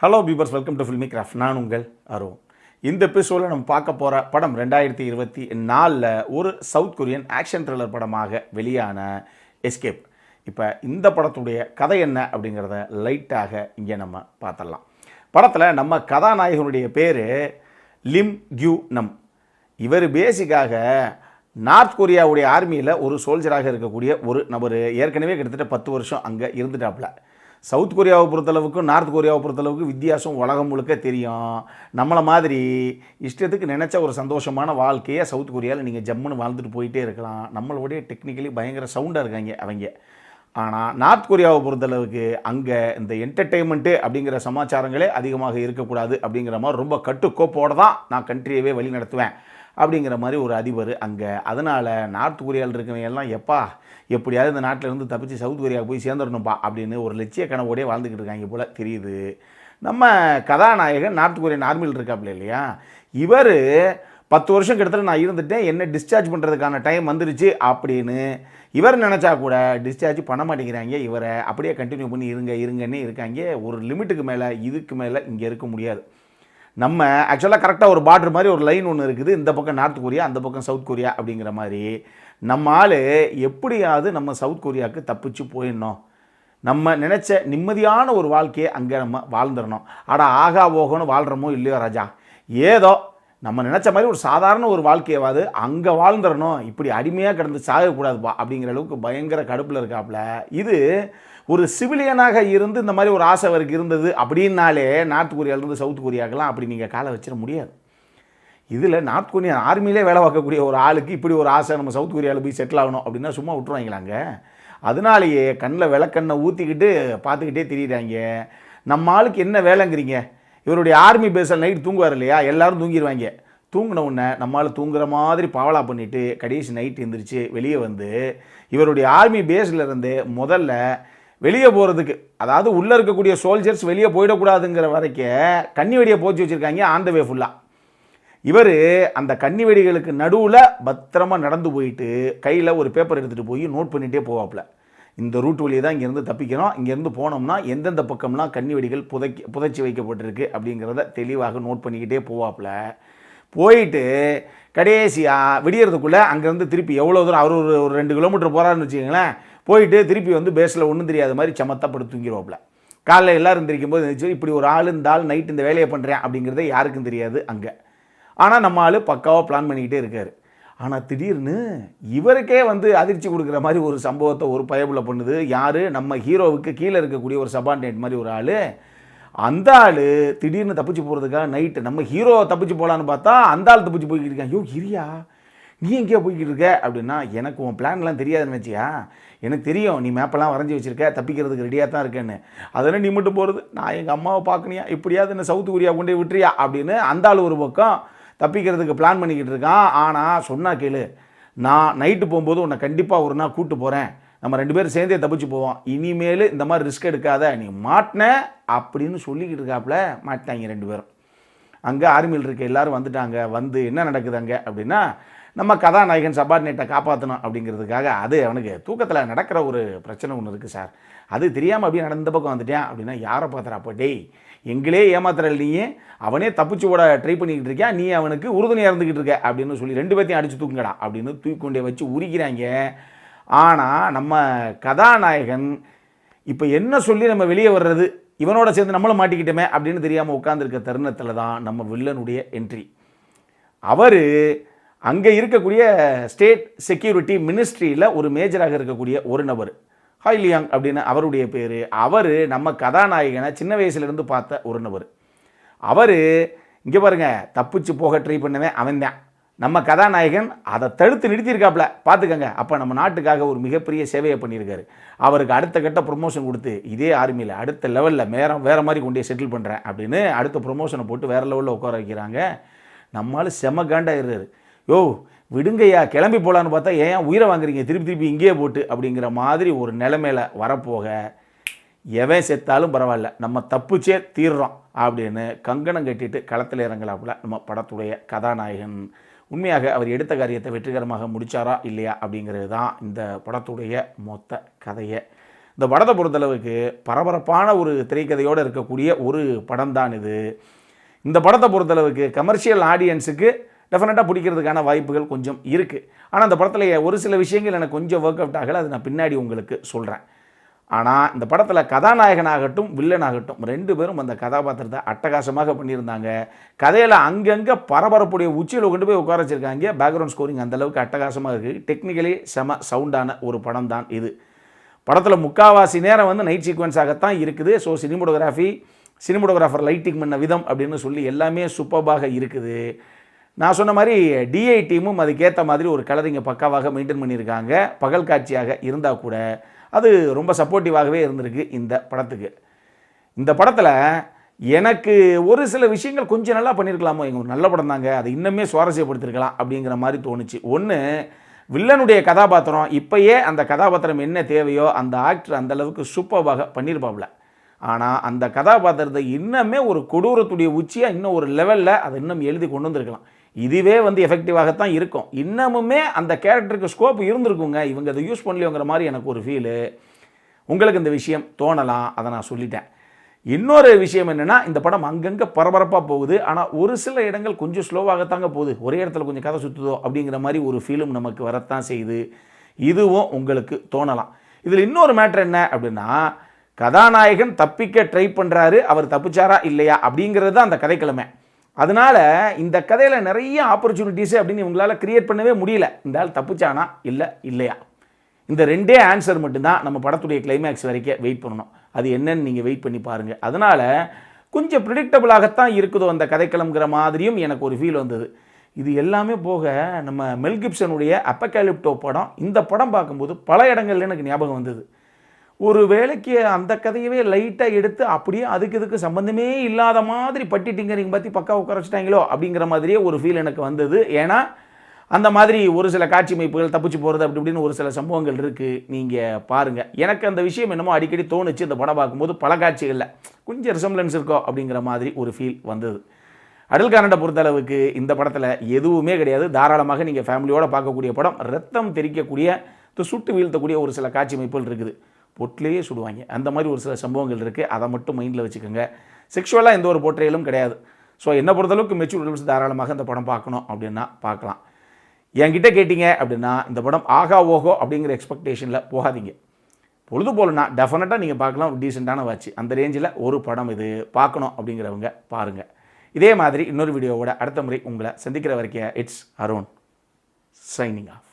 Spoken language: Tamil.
Hello பீபர்ஸ், welcome to filmi craft. நான் உங்கள் அருண். இந்த எபிசோடில் நம்ம பார்க்க போகிற படம் 2024 ஒரு சவுத் கொரியன் ஆக்ஷன் த்ரில்லர் படமாக வெளியான எஸ்கேப். இப்போ இந்த படத்துடைய கதை என்ன அப்படிங்கிறத லைட்டாக இங்கே நம்ம பார்த்துடலாம். படத்தில் நம்ம கதாநாயகனுடைய பேர் லிம் கியூ நம். இவர் பேசிக்காக நார்த் கொரியாவுடைய ஆர்மியில் ஒரு சோல்ஜராக இருக்கக்கூடிய ஒரு நபர். ஏற்கனவே கிட்டத்தட்ட 10 வருஷம் அங்கே இருந்துட்டாப்புல. சவுத் கொரியாவை பொறுத்தளவுக்கும் நார்த் கொரியாவை பொறுத்தளவுக்கு வித்தியாசம் உலகம் முழுக்க தெரியும். நம்மளை மாதிரி இஷ்டத்துக்கு நினச்ச ஒரு சந்தோஷமான வாழ்க்கையை சவுத் கொரியாவில் நீங்கள் ஜம்முன்னு வாழ்ந்துட்டு போயிட்டே இருக்கலாம். நம்மளுடைய டெக்னிக்கலி பயங்கர சவுண்டாக இருக்காங்க அவங்க. ஆனால் நார்த் கொரியாவை பொறுத்தளவுக்கு அங்கே இந்த என்டர்டெயின்மெண்ட்டு அப்படிங்கிற சமாச்சாரங்களே அதிகமாக இருக்கக்கூடாது அப்படிங்கிற மாதிரி ரொம்ப கட்டுக்கோப்போடு தான் நான் கண்ட்ரியவே வழி நடத்துவேன் அப்படிங்கிற மாதிரி ஒரு அதிபர் அங்கே. அதனால் நார்த் கொரியாவில் இருக்கவங்க எல்லாம் எப்படியாவது இந்த நாட்டில் இருந்து தப்பிச்சு சவுத் கொரியாவுக்கு போய் சேர்ந்துடணும்ப்பா அப்படின்னு ஒரு லட்சிய கனவோடே வாழ்ந்துக்கிட்டு இருக்காங்க போல் தெரியுது. நம்ம கதாநாயகன் நார்த் கொரியன் ஆர்மியில் இருக்காப்புல இல்லையா, இவர் 10 வருஷம் கிட்டத்தட்ட நான் இருந்துட்டேன், என்ன டிஸ்சார்ஜ் பண்ணுறதுக்கான டைம் வந்துருச்சு அப்படின்னு இவர் நினச்சா கூட டிஸ்சார்ஜ் பண்ண மாட்டேங்கிறாங்க. இவரை அப்படியே கண்டினியூ பண்ணி இருங்கன்னே இருக்காங்க. ஒரு லிமிட்டுக்கு மேலே இதுக்கு மேலே இங்கே இருக்க முடியாது. நம்ம ஆக்சுவலாக கரெக்டாக ஒரு பார்டர் மாதிரி ஒரு லைன் ஒன்று இருக்குது. இந்த பக்கம் நார்த் கொரியா, அந்த பக்கம் சவுத் கொரியா அப்படிங்கிற மாதிரி. நம்ம ஆள் எப்படியாவது நம்ம சவுத் கொரியாவுக்கு தப்பிச்சு போயிடணும், நம்ம நினச்ச நிம்மதியான ஒரு வாழ்க்கையை அங்கே நம்ம வாழ்ந்துடணும். ஆகா ஓகோன்னு வாழ்கிறோமோ இல்லையோ ராஜா, ஏதோ நம்ம நினச்ச மாதிரி ஒரு சாதாரண ஒரு வாழ்க்கையாவது அங்கே வாழ்ந்துடணும், இப்படி அடிமையாக கிடந்து சாகக்கூடாதுப்பா அப்படிங்கிற அளவுக்கு பயங்கர கடுப்பில் இருக்காப்புல. இது ஒரு சிவிலியனாக இருந்து இந்த மாதிரி ஒரு ஆசை அவருக்கு இருந்தது அப்படின்னாலே நார்த் கொரியாவிலேருந்து சவுத் கொரியாவுக்கெல்லாம் அப்படி நீங்கள் காலை வச்சிட முடியாது. இதில் நார்த் கொரியா ஆர்மியிலே வேலை பார்க்கக்கூடிய ஒரு ஆளுக்கு இப்படி ஒரு ஆசை நம்ம சவுத் கொரியாவில் போய் செட்டில் ஆகணும் அப்படின்னா சும்மா விட்டுருவாங்களாங்க. அதனாலேயே கண்ணில் விளக்கண்ணை ஊற்றிக்கிட்டு பார்த்துக்கிட்டே திரியிறாங்க. நம்ம ஆளுக்கு என்ன வேலைங்கிறீங்க? இவருடைய ஆர்மி பேஸில் நைட் தூங்குவார் இல்லையா, எல்லோரும் தூங்கிடுவாங்க. தூங்கின உடனே நம்மளால் தூங்குற மாதிரி பாவலா பண்ணிவிட்டு கடைசி நைட் எழுந்திரிச்சு வெளியே வந்து இவருடைய ஆர்மி பேஸில் இருந்து முதல்ல வெளியே போகிறதுக்கு, அதாவது உள்ளே இருக்கக்கூடிய சோல்ஜர்ஸ் வெளியே போயிடக்கூடாதுங்கிற வரைக்கும் கன்னி வெடியை போச்சு வச்சுருக்காங்க ஆன் த வே ஃபுல்லாக. இவர் அந்த கன்னி வெடிகளுக்கு நடுவில் பத்திரமாக நடந்து போயிட்டு கையில் ஒரு பேப்பர் எடுத்துகிட்டு போய் நோட் பண்ணிகிட்டே போவாப்புல. இந்த ரூட் வழியை தான் இங்கேருந்து தப்பிக்கணும், இங்கேருந்து போனோம்னா எந்தெந்த பக்கம்லாம் கன்னி வெடிகள் புதைச்சி வைக்கப்பட்டிருக்கு அப்படிங்கிறத தெளிவாக நோட் பண்ணிக்கிட்டே போவாப்புல. போயிட்டு கடைசியாக விடியறதுக்குள்ளே அங்கேருந்து திருப்பி எவ்வளோ தூரம் அவர் ஒரு 2 கிலோமீட்டர் போகிறாருன்னு வச்சுக்கோங்களேன், போயிட்டு திருப்பி வந்து பேஸில் ஒன்றும் தெரியாத மாதிரி சமத்தப்படுத்தி தூங்கிடுவாப்புல. காலையில் எல்லோரும் எந்திரிக்கும் போது இருந்துச்சு இப்படி ஒரு ஆள் இந்த ஆள் நைட் இந்த வேலையை பண்ணுறேன் அப்படிங்கிறத யாருக்கும் தெரியாது அங்கே. ஆனால் நம்ம ஆள் பக்காவாக பிளான் பண்ணிக்கிட்டே இருக்கார். ஆனால் திடீர்னு இவருக்கே வந்து அதிர்ச்சி கொடுக்குற மாதிரி ஒரு சம்பவத்தை ஒரு பயபுல பண்ணுது. யார்? நம்ம ஹீரோவுக்கு கீழே இருக்கக்கூடிய ஒரு சபார்டினேட் மாதிரி ஒரு ஆள். அந்த ஆள் திடீர்னு தப்பிச்சு போகிறதுக்காக நைட்டு நம்ம ஹீரோ தப்பிச்சு போகலான்னு பார்த்தா அந்த ஆள் தப்பிச்சு போய்கிட்டு இருக்கான். ஐயோ இரியா, நீ எங்கேயோ போய்கிட்டு இருக்க அப்படின்னா, எனக்கு உன் பிளான்லாம் தெரியாதுன்னு வச்சியா, எனக்கு தெரியும் நீ மேப்பெல்லாம் வரைஞ்சி வச்சுருக்க, தப்பிக்கிறதுக்கு ரெடியாக தான் இருக்கேன்னு. அதெல்லாம் நீ மட்டும் போகிறது, நான் எங்கள் அம்மாவை பார்க்கணியா, இப்படியாவது என்ன சவுத் கொரியா கொண்டே விட்டுறியா அப்படின்னு அந்த ஆள் ஒரு பக்கம் தப்பிக்கிறதுக்கு பிளான் பண்ணிக்கிட்டு இருக்கான். ஆனால் சொன்னா கேளு, நான் நைட்டு போகும்போது உன்னை கண்டிப்பாக ஒரு நாள் கூப்பிட்டு போகிறேன், நம்ம 2 பேரும் சேர்ந்தே தப்பிச்சு போவோம், இனிமேல் இந்த மாதிரி ரிஸ்க் எடுக்காத, நீ மாட்டின அப்படின்னு சொல்லிக்கிட்டு இருக்காப்புல. மாட்டாங்க 2 பேரும். அங்கே ஆர்மியில் இருக்க எல்லோரும் வந்துட்டாங்க. வந்து என்ன நடக்குது அங்கே அப்படின்னா, நம்ம கதாநாயகன் சபார்டினேட்டை காப்பாற்றணும் அப்படிங்கிறதுக்காக அது அவனுக்கு தூக்கத்தில் நடக்கிற ஒரு பிரச்சனை ஒன்று இருக்குது சார், அது தெரியாமல் அப்படியே நடந்த பக்கம் வந்துட்டேன் அப்படின்னா, யாரை பார்த்துறாப்போ டேய் எங்களே ஏமாத்துற நீயே, அவனே தப்பிச்சு ஓட ட்ரை பண்ணிக்கிட்டு இருக்கியா, நீ அவனுக்கு உறுதுணையாக இருந்துக்கிட்டு இருக்க அப்படின்னு சொல்லி 2 பேர்த்தையும் அடித்து தூக்குங்கடா அப்படின்னு தூக்கி கொண்டே வச்சு உரிக்கிறாங்க. ஆனால் நம்ம கதாநாயகன் இப்போ என்ன சொல்லி நம்ம வெளியே வர்றது, இவனோட சேர்ந்து நம்மளும் மாட்டிக்கிட்டோமே அப்படின்னு தெரியாமல் உட்காந்துருக்க தருணத்தில் தான் நம்ம வில்லனுடைய என்ட்ரி. அவர் அங்கே இருக்கக்கூடிய ஸ்டேட் செக்யூரிட்டி மினிஸ்ட்ரியில் ஒரு மேஜராக இருக்கக்கூடிய ஒரு நபர், ஹைலியாங் அப்படின்னு அவருடைய பேர். அவர் நம்ம கதாநாயகனை சின்ன வயசுலேருந்து பார்த்த ஒரு நபர். அவர் இங்கே பாருங்கள், தப்பிச்சு போக ட்ரை பண்ணவே அவன் தான். நம்ம கதாநாயகன் அதை தடுத்து நிறுத்தியிருக்காப்புல, பார்த்துக்கங்க. அப்போ நம்ம நாட்டுக்காக ஒரு மிகப்பெரிய சேவையை பண்ணியிருக்காரு. அவருக்கு அடுத்த கட்ட ப்ரொமோஷன் கொடுத்து இதே ஆர்மியில் அடுத்த லெவலில் வேறு மாதிரி கொண்டே செட்டில் பண்ணுறேன் அப்படின்னு அடுத்த ப்ரொமோஷனை போட்டு வேறு லெவலில் உட்கார வைக்கிறாங்க. நம்மளால் செம காண்டாயிடுறாரு. யோ விடுங்கய்யா, கிளம்பி போகலான்னு பார்த்தா ஏன் உயிரை வாங்குறீங்க திருப்பி இங்கேயே போட்டு அப்படிங்கிற மாதிரி ஒரு நிலைமையில் வரப்போக, எவன் செத்தாலும் பரவாயில்ல நம்ம தப்பிச்சே தீர்றோம் அப்படின்னு கங்கணம் கட்டிட்டு களத்தில் இறங்கலாப்புல நம்ம படத்துடைய கதாநாயகன். உண்மையாக அவர் எடுத்த காரியத்தை வெற்றிகரமாக முடித்தாரா இல்லையா அப்படிங்கிறது தான் இந்த படத்துடைய மொத்த கதையை. இந்த படத்தை பொறுத்தளவுக்கு பரபரப்பான ஒரு திரைக்கதையோடு இருக்கக்கூடிய ஒரு படம் தான் இது. இந்த படத்தை பொறுத்தளவுக்கு கமர்ஷியல் ஆடியன்ஸுக்கு டெஃபினட்டாக பிடிக்கிறதுக்கான வாய்ப்புகள் கொஞ்சம் இருக்குது. ஆனால் இந்த படத்தில் ஒரு சில விஷயங்கள் எனக்கு கொஞ்சம் ஒர்க் அவுட் ஆகலை, அது நான் பின்னாடி உங்களுக்கு சொல்கிறேன். ஆனால் இந்த படத்தில் கதாநாயகனாகட்டும் வில்லனாகட்டும் 2 பேரும் அந்த கதாபாத்திரத்தை அட்டகாசமாக பண்ணியிருந்தாங்க. கதையில் அங்கங்கே பரபரப்புடைய உச்சியில் கொண்டு போய் உட்கார வச்சிருக்காங்க. பேக்ரவுண்ட் ஸ்கோரிங் அந்தளவுக்கு அட்டகாசமாக இருக்குது. டெக்னிக்கலி செம சவுண்டான ஒரு படம் தான் இது. படத்தில் முக்கால்வாசி நேரம் வந்து நைட் சீக்வன்ஸாகத்தான் இருக்குது. ஸோ சினிமோட்டோகிராஃபர் லைட்டிங் பண்ண விதம் அப்படின்னு சொல்லி எல்லாமே சூப்பராக இருக்குது. நான் சொன்ன மாதிரி டிஐ டீமும் அதுக்கேற்ற மாதிரி ஒரு கலரிங்கை பக்காவாக மெயின்டைன் பண்ணியிருக்காங்க. பகல் காட்சியாக இருந்தால் கூட அது ரொம்ப சப்போர்ட்டிவாகவே இருந்திருக்கு இந்த படத்துக்கு. இந்த படத்தில் எனக்கு ஒரு சில விஷயங்கள் கொஞ்சம் நல்லா பண்ணியிருக்கலாமோ, எங்கள் நல்ல படம் தாங்க, அதை இன்னுமே சுவாரஸ்யப்படுத்திருக்கலாம் அப்படிங்கிற மாதிரி தோணுச்சு. ஒன்று, வில்லனுடைய கதாபாத்திரம் இப்போயே அந்த கதாபாத்திரம் என்ன தேவையோ அந்த ஆக்டர் அந்தளவுக்கு சூப்பராக பண்ணியிருப்பாப்புல. ஆனால் அந்த கதாபாத்திரத்தை இன்னுமே ஒரு கொடூரத்துடைய உச்சியாக இன்னும் ஒரு லெவலில் அதை இன்னும் எழுதி கொண்டு வந்திருக்கலாம். இதுவே வந்து எஃபெக்டிவாகத்தான் இருக்கும். இன்னமுமே அந்த கேரக்டருக்கு ஸ்கோப் இருந்திருக்குங்க, இவங்க அதை யூஸ் பண்ணலையோங்கிற மாதிரி எனக்கு ஒரு ஃபீலு. உங்களுக்கு இந்த விஷயம் தோணலாம், அதை நான் சொல்லிட்டேன். இன்னொரு விஷயம் என்னென்னா, இந்த படம் அங்கங்கே பரபரப்பாக போகுது, ஆனால் ஒரு சில இடங்கள் கொஞ்சம் ஸ்லோவாகத்தாங்க போகுது. ஒரே இடத்துல கொஞ்சம் கதை சுற்றுதோ அப்படிங்கிற மாதிரி ஒரு ஃபீலும் நமக்கு வரத்தான் செய்யுது. இதுவும் உங்களுக்கு தோணலாம். இதில் இன்னொரு மேட்ரு என்ன அப்படின்னா, கதாநாயகன் தப்பிக்க ட்ரை பண்ணுறாரு, அவர் தப்பிச்சாரா இல்லையா அப்படிங்கிறது தான் அந்த கதைக்கிழமை. அதனால் இந்த கதையில் நிறைய ஆப்பர்ச்சுனிட்டிஸு அப்படின்னு இவங்களால் க்ரியேட் பண்ணவே முடியல. இந்த ஆள் தப்பிச்சானா இல்லையா, இந்த 2 ஆன்சர் மட்டும்தான் நம்ம படத்துடைய கிளைமேக்ஸ் வரைக்கும் வெயிட் பண்ணணும். அது என்னன்னு நீங்கள் வெயிட் பண்ணி பாருங்கள். அதனால் கொஞ்சம் ப்ரிடிக்டபிளாகத்தான் இருக்குதோ அந்த கதைக்கிழங்குற மாதிரியும் எனக்கு ஒரு ஃபீல் வந்தது. இது எல்லாமே போக நம்ம மெல் கிப்சனுடைய அப்போகாலிப்டோ படம், இந்த படம் பார்க்கும்போது பல இடங்கள்ல எனக்கு ஞாபகம் வந்தது. ஒரு வேளைக்கு அந்த கதையவே லைட்டாக எடுத்து அப்படியே இதுக்கு சம்மந்தமே இல்லாத மாதிரி பட்டி டிங்கரிங் பற்றி பக்கா உட்கார வச்சுட்டாங்களோ அப்படிங்கிற மாதிரியே ஒரு ஃபீல் எனக்கு வந்தது. ஏன்னா அந்த மாதிரி ஒரு சில காட்சி அமைப்புகள் தப்பிச்சு போகிறது அப்படி இப்படின்னு ஒரு சில சம்பவங்கள் இருக்குது. நீங்கள் பாருங்கள். எனக்கு அந்த விஷயம் என்னமோ அடிக்கடி தோணுச்சு. இந்த படம் பார்க்கும்போது பல காட்சிகளில் கொஞ்சம் ரிசம்பிளன்ஸ் இருக்கோ அப்படிங்கிற மாதிரி ஒரு ஃபீல் வந்தது. அடல் கார்னட்டை பொறுத்தளவுக்கு இந்த படத்தில் எதுவுமே கிடையாது. தாராளமாக நீங்கள் ஃபேமிலியோடு பார்க்கக்கூடிய படம். ரத்தம் தெரிக்கக்கூடிய சுட்டு வீழ்த்தக்கூடிய ஒரு சில காட்சி அமைப்புகள் இருக்குது. பொட்டிலேயே சுடுவாங்க, அந்த மாதிரி ஒரு சில சம்பவங்கள் இருக்குது. அதை மட்டும் மைண்டில் வச்சுக்கோங்க. செக்ஷுவலாக எந்த ஒரு போர்ட்ரேலும் கிடையாது. ஸோ என்னை பொறுத்தளவுக்கு மெச்சூர் அடல்ட்ஸ் தாராளமாக இந்த படம் பார்க்கணும் அப்படின்னா பார்க்கலாம். என்கிட்ட கேட்டிங்க அப்படின்னா இந்த படம் ஆகா ஓஹோ அப்படிங்கிற எக்ஸ்பெக்டேஷனில் போகாதீங்க. பொழுது போலனா டெஃபினட்டாக நீங்கள் பார்க்கலாம். ஒரு டீசெண்டான வாட்ச், அந்த ரேஞ்சில் ஒரு படம் இது பார்க்கணும் அப்படிங்கிறவங்க பாருங்கள். இதே மாதிரி இன்னொரு வீடியோவோட அடுத்த முறை உங்களை சந்திக்கிற வரைக்கும் இட்ஸ் அருண் சைனிங் ஆஃப்.